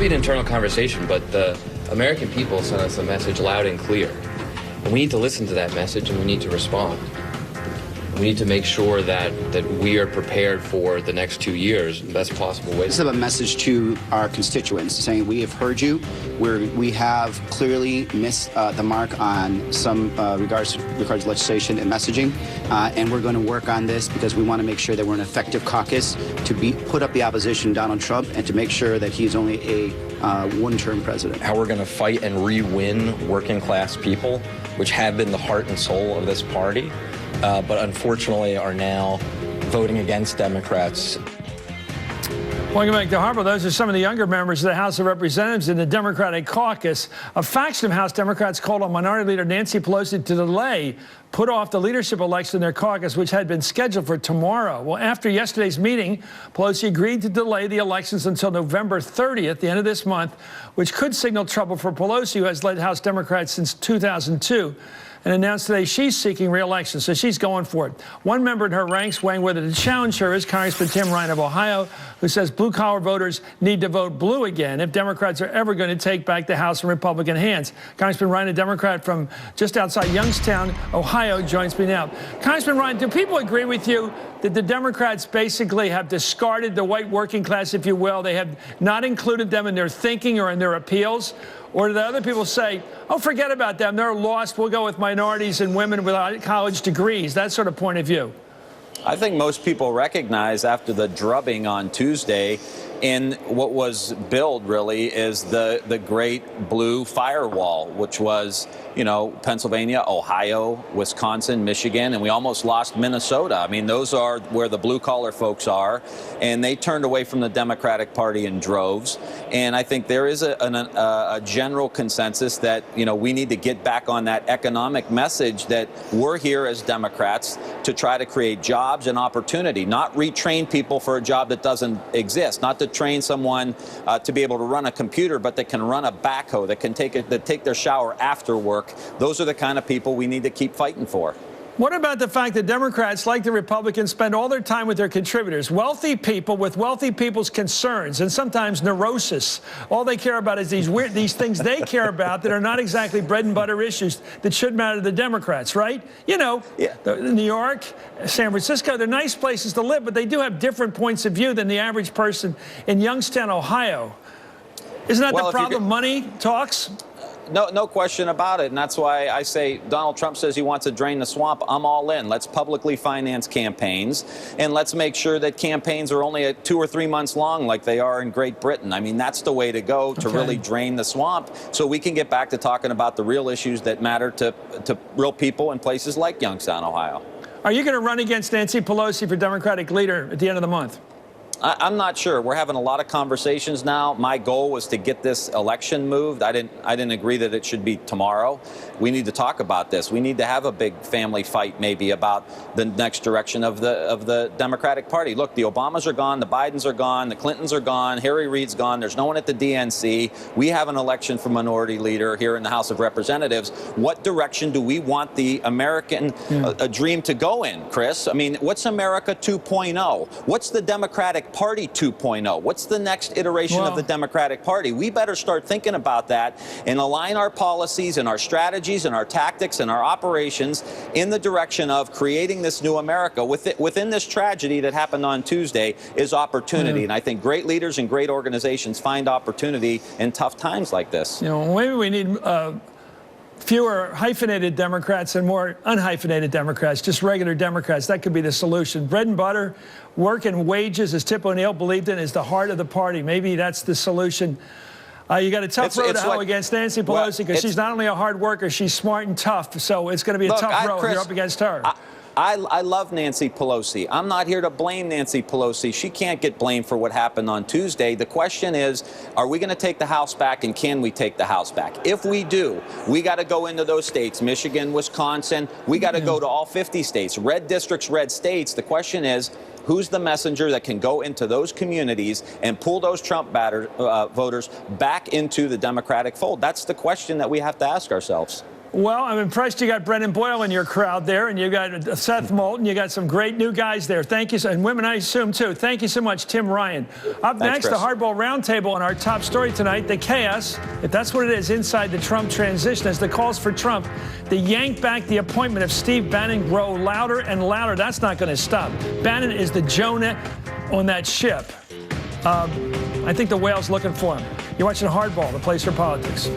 be an internal conversation, but the American people sent us a message loud and clear. And we need to listen to that message, and we need to respond. We need to make sure that we are prepared for the next 2 years in the best possible way. This is a message to our constituents saying we have heard you. We have clearly missed the mark on some regards to legislation and messaging, and we're going to work on this because we want to make sure that we're an effective caucus to put up the opposition, Donald Trump, and to make sure that he's only a one-term president. How we're going to fight and re-win working-class people, which have been the heart and soul of this party, but unfortunately are now voting against Democrats. Welcome back to Harpo. Those are some of the younger members of the House of Representatives in the Democratic caucus. A faction of House Democrats called on Minority Leader Nancy Pelosi to put off the leadership election in their caucus, which had been scheduled for tomorrow. Well, after yesterday's meeting, Pelosi agreed to delay the elections until November 30th, the end of this month, which could signal trouble for Pelosi, who has led House Democrats since 2002. And announced today she's seeking re-election, so she's going for it. One member in her ranks weighing whether to challenge her is Congressman Tim Ryan of Ohio, who says blue-collar voters need to vote blue again if Democrats are ever going to take back the House in Republican hands. Congressman Ryan, a Democrat from just outside Youngstown, Ohio, joins me now. Congressman Ryan, do people agree with you that the Democrats basically have discarded the white working class, if you will? They have not included them in their thinking or in their appeals? Or do the other people say, oh, forget about them, they're lost, we'll go with minorities and women without college degrees, that sort of point of view? I think most people recognize after the drubbing on Tuesday in what was billed really is the great blue firewall, which was, you know, Pennsylvania, Ohio, Wisconsin, Michigan, and we almost lost Minnesota. I mean, those are where the blue collar folks are, and they turned away from the Democratic Party in droves. And I think there is a general consensus that, you know, we need to get back on that economic message that we're here as Democrats to try to create jobs and opportunity, not retrain people for a job that doesn't exist, not to train someone to be able to run a computer, but that can run a backhoe, that can take their shower after work. Those are the kind of people we need to keep fighting for. What about the fact that Democrats, like the Republicans, spend all their time with their contributors, wealthy people with wealthy people's concerns and sometimes neurosis? All they care about is these things they care about that are not exactly bread and butter issues that should matter to the Democrats, right? You know, yeah. New York, San Francisco, they're nice places to live, but they do have different points of view than the average person in Youngstown, Ohio. Isn't that the problem? Money talks? No question about it, and that's why I say Donald Trump says he wants to drain the swamp. I'm all in. Let's publicly finance campaigns, and let's make sure that campaigns are only 2 or 3 months long like they are in Great Britain. I mean, that's the way to go to really drain the swamp so we can get back to talking about the real issues that matter to real people in places like Youngstown, Ohio. Are you going to run against Nancy Pelosi for Democratic leader at the end of the month? I'm not sure. We're having a lot of conversations now. My goal was to get this election moved. I didn't agree that it should be tomorrow. We need to talk about this. We need to have a big family fight maybe about the next direction of the Democratic Party. Look, the Obamas are gone, the Bidens are gone, the Clintons are gone, Harry Reid's gone. There's no one at the DNC. We have an election for minority leader here in the House of Representatives. What direction do we want the American dream to go in, Chris? I mean, what's America 2.0? What's the Democratic Party 2.0? What's the next iteration of the Democratic Party? We better start thinking about that and align our policies and our strategies and our tactics and our operations in the direction of creating this new America. Within this tragedy that happened on Tuesday is opportunity. And I think great leaders and great organizations find opportunity in tough times like this. You know, maybe we need fewer hyphenated Democrats and more unhyphenated Democrats, just regular Democrats. That could be the solution. Bread and butter, work and wages, as Tip O'Neill believed in, is the heart of the party. Maybe that's the solution. You got a tough road to hoe against Nancy Pelosi because she's not only a hard worker, she's smart and tough. So it's going to be a tough road if you're up against her. I love Nancy Pelosi. I'm not here to blame Nancy Pelosi. She can't get blamed for what happened on Tuesday. The question is, are we going to take the House back, and can we take the House back? If we do, we got to go into those states, Michigan, Wisconsin. We got to go to all 50 states, red districts, red states. The question is, who's the messenger that can go into those communities and pull those Trump voters back into the Democratic fold? That's the question that we have to ask ourselves. Well, I'm impressed you got Brendan Boyle in your crowd there, and you got Seth Moulton. You got some great new guys there. Thank you, and women, I assume, too. Thank you so much, Tim Ryan. Up next, the Hardball Roundtable, and our top story tonight, the chaos, if that's what it is, inside the Trump transition, as the calls for Trump to yank back the appointment of Steve Bannon grow louder and louder. That's not going to stop. Bannon is the Jonah on that ship. I think the whale's looking for him. You're watching Hardball, the place for politics.